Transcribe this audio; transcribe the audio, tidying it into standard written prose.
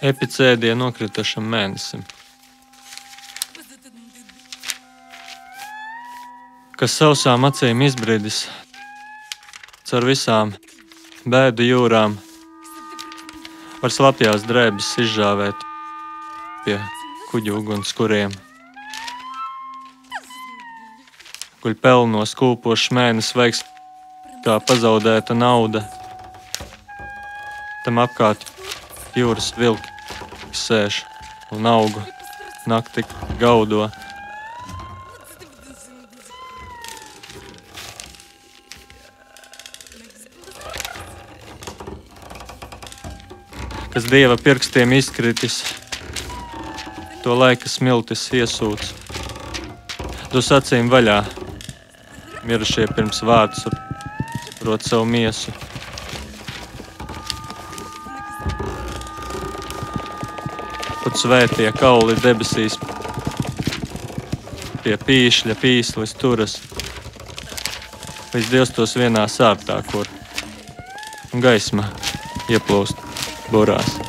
epicēdija nokritušam mēnesim, kas sausām acīm izbridis caur visām bēdu jūrām, var slapjās drēbes izžāvēt pie kuģu ugunskuriem. Kuļ pelnos kūpošs mēnesis veiks kā pazaudēta nauda. Tam apkārt jūras vilki sēž un augu nakti gaudo. Kas dieva pirkstiem izkritis, to laika smiltis iesūc. Dus acīm vaļā, mirušie pirms vārdus rot savu miesu. Pat svētie kauli debesīs pie pīšļa pīslis turas, līdz Dievs tos vienā sārtā, kur gaisma ieplūst burās.